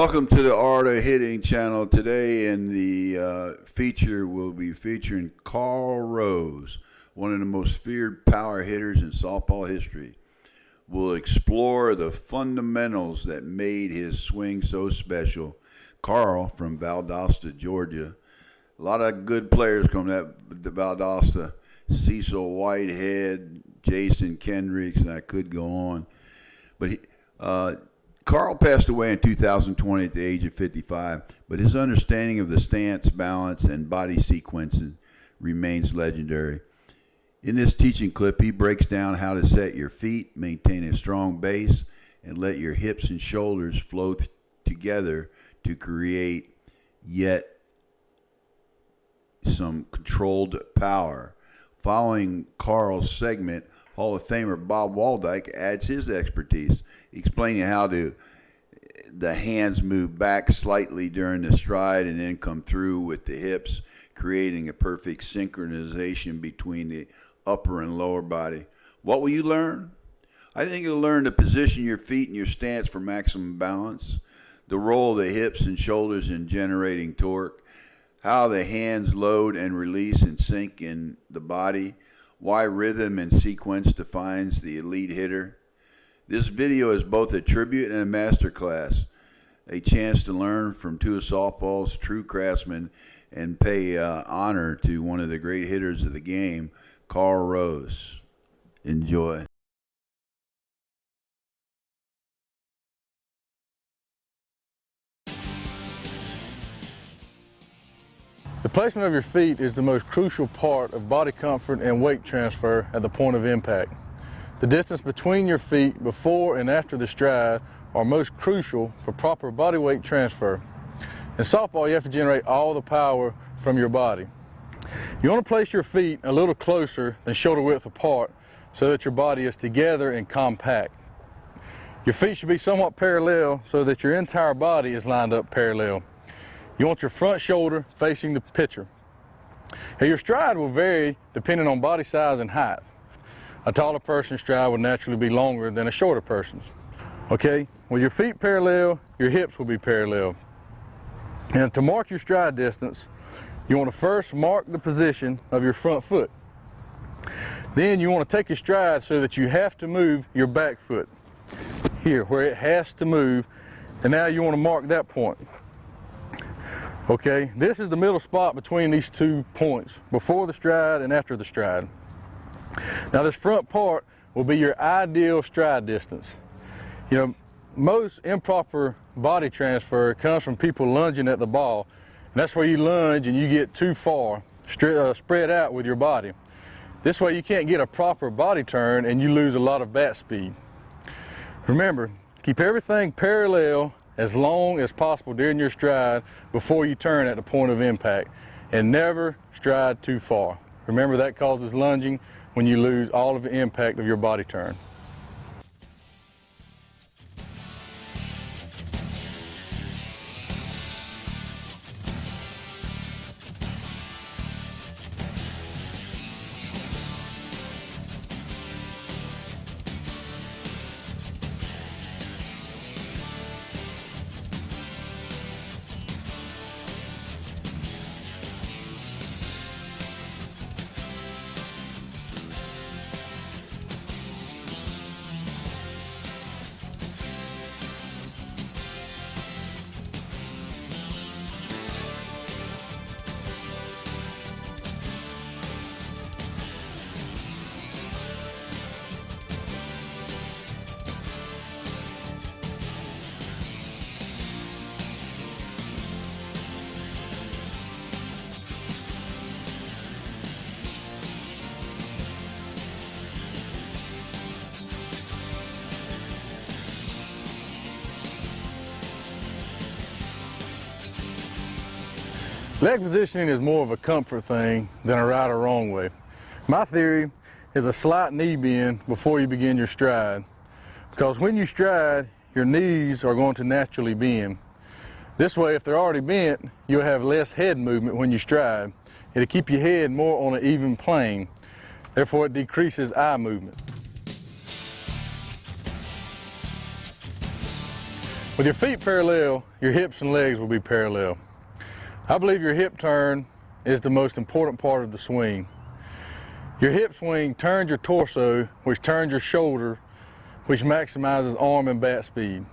Welcome to the Art of Hitting channel. Today in the feature, we'll be featuring Carl Rose, one of the most feared power hitters in softball history. We'll explore the fundamentals that made his swing so special. Carl from Valdosta, Georgia. A lot of good players come to Valdosta. Cecil Whitehead, Jason Kendricks, and I could go on. But Carl passed away in 2020 at the age of 55, but his understanding of the stance, balance, and body sequencing remains legendary. In this teaching clip, he breaks down how to set your feet, maintain a strong base, and let your hips and shoulders flow together to create yet some controlled power. Following Carl's segment, Hall of Famer Bob Woldyke adds his expertise, explaining how the hands move back slightly during the stride and then come through with the hips, creating a perfect synchronization between the upper and lower body. What will you learn? I think you'll learn to position your feet and your stance for maximum balance, the role of the hips and shoulders in generating torque, how the hands load and release and sink in the body, why rhythm and sequence defines the elite hitter. This video is both a tribute and a masterclass, a chance to learn from two of softball's true craftsmen and pay honor to one of the great hitters of the game, Carl Rose. Enjoy. The placement of your feet is the most crucial part of body comfort and weight transfer at the point of impact. The distance between your feet before and after the stride are most crucial for proper body weight transfer. In softball, you have to generate all the power from your body. You want to place your feet a little closer than shoulder width apart so that your body is together and compact. Your feet should be somewhat parallel so that your entire body is lined up parallel. You want your front shoulder facing the pitcher. Now, your stride will vary depending on body size and height. A taller person's stride will naturally be longer than a shorter person's. Okay, with your feet parallel, your hips will be parallel. And to mark your stride distance, you want to first mark the position of your front foot. Then you want to take your stride so that you have to move your back foot here where it has to move, and now you want to mark that point. Okay, this is the middle spot between these 2 points, before the stride and after the stride. Now this front part will be your ideal stride distance. You know, most improper body transfer comes from people lunging at the ball. And that's where you lunge and you get too far, spread out with your body. This way you can't get a proper body turn and you lose a lot of bat speed. Remember, keep everything parallel as long as possible during your stride before you turn at the point of impact, and never stride too far. Remember, that causes lunging when you lose all of the impact of your body turn. Leg positioning is more of a comfort thing than a right or wrong way. My theory is a slight knee bend before you begin your stride, because when you stride, your knees are going to naturally bend. This way, if they're already bent, you'll have less head movement when you stride. It'll keep your head more on an even plane. Therefore, it decreases eye movement. With your feet parallel, your hips and legs will be parallel. I believe your hip turn is the most important part of the swing. Your hip swing turns your torso, which turns your shoulder, which maximizes arm and bat speed.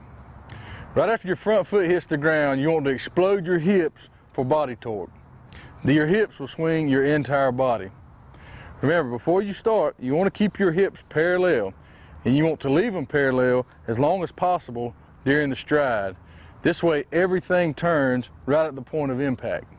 Right after your front foot hits the ground, you want to explode your hips for body torque. Your hips will swing your entire body. Remember, before you start, you want to keep your hips parallel, and you want to leave them parallel as long as possible during the stride. This way, everything turns right at the point of impact.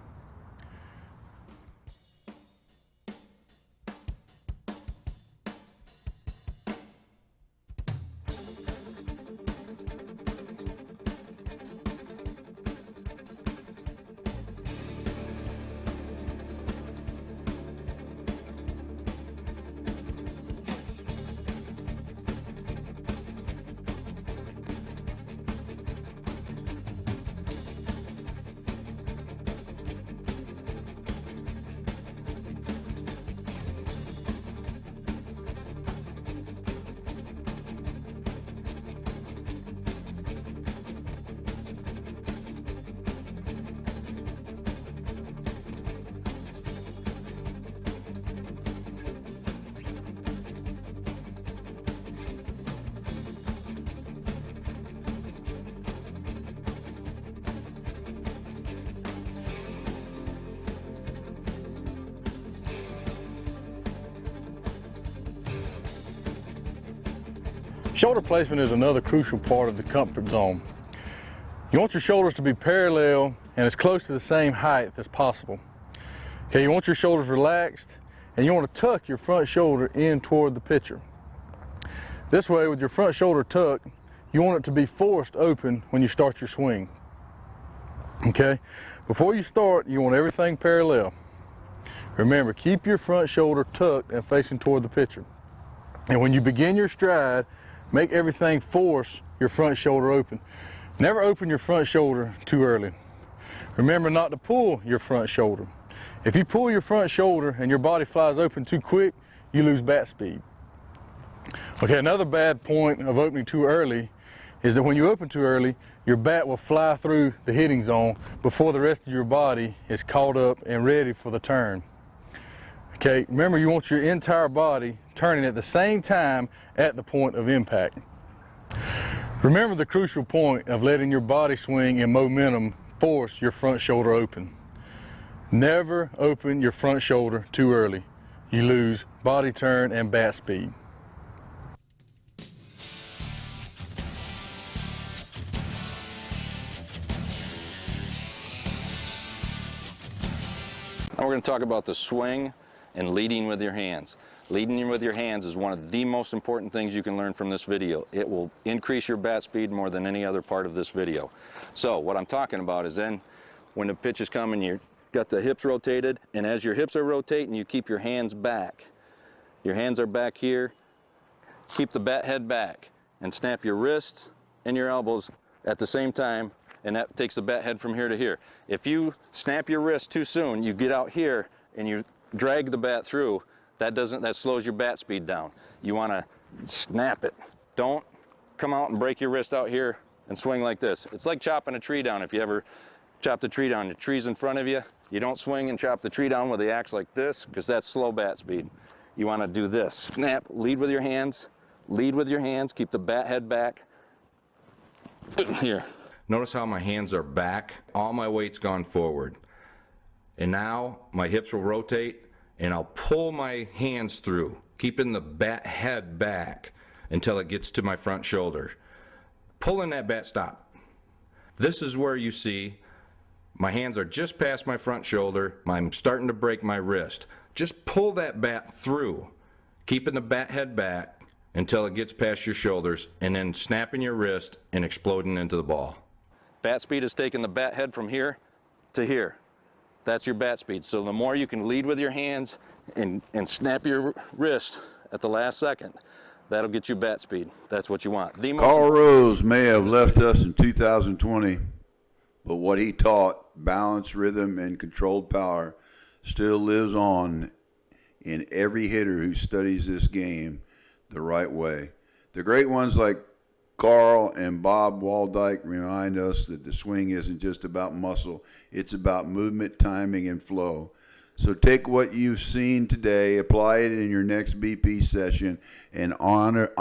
Shoulder placement is another crucial part of the comfort zone. You want your shoulders to be parallel and as close to the same height as possible. Okay, you want your shoulders relaxed, and you want to tuck your front shoulder in toward the pitcher. This way, with your front shoulder tucked, you want it to be forced open when you start your swing. Okay, before you start, you want everything parallel. Remember, keep your front shoulder tucked and facing toward the pitcher. And when you begin your stride, make everything force your front shoulder open. Never open your front shoulder too early. Remember not to pull your front shoulder. If you pull your front shoulder and your body flies open too quick, you lose bat speed. Okay, another bad point of opening too early is that when you open too early, your bat will fly through the hitting zone before the rest of your body is caught up and ready for the turn. Okay, remember, you want your entire body turning at the same time at the point of impact. Remember the crucial point of letting your body swing and momentum force your front shoulder open. Never open your front shoulder too early. You lose body turn and bat speed. Now we're going to talk about the swing and leading with your hands. Leading with your hands is one of the most important things you can learn from this video. It will increase your bat speed more than any other part of this video. So what I'm talking about is then when the pitch is coming, you've got the hips rotated, and as your hips are rotating, you keep your hands back. Your hands are back here. Keep the bat head back and snap your wrists and your elbows at the same time, and that takes the bat head from here to here. If you snap your wrist too soon, you get out here and you drag the bat through, that slows your bat speed down. You want to snap it. Don't come out and break your wrist out here and swing like this. It's like chopping a tree down. If you ever chopped a tree down, the tree's in front of you, you don't swing and chop the tree down with the axe like this, because that's slow bat speed. You want to do this. Snap, lead with your hands, keep the bat head back. Here. Notice how my hands are back, all my weight's gone forward. And now my hips will rotate and I'll pull my hands through, keeping the bat head back until it gets to my front shoulder. Pulling that bat stop. This is where you see my hands are just past my front shoulder, I'm starting to break my wrist. Just pull that bat through, keeping the bat head back until it gets past your shoulders, and then snapping your wrist and exploding into the ball. Bat speed is taking the bat head from here to here. That's your bat speed. So the more you can lead with your hands and snap your wrist at the last second, that'll get you bat speed. That's what you want. Carl Rose may have left us in 2020, but what he taught, balance, rhythm, and controlled power, still lives on in every hitter who studies this game the right way. The great ones like Carl and Bob Woldyke remind us that the swing isn't just about muscle, it's about movement, timing, and flow. So take what you've seen today, apply it in your next BP session, and honor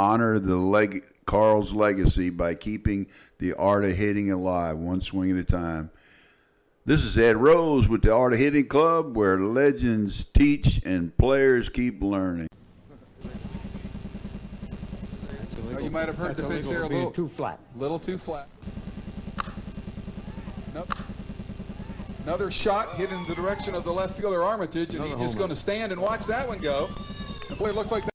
Carl's legacy by keeping the art of hitting alive, one swing at a time. This is Ed Rose with the Art of Hitting Club, where legends teach and players keep learning. You might have heard the pitch there a little too flat. Little too flat. Nope. Another shot hit in the direction of the left fielder Armitage, and he's just going to stand and watch that one go. And boy, it looks like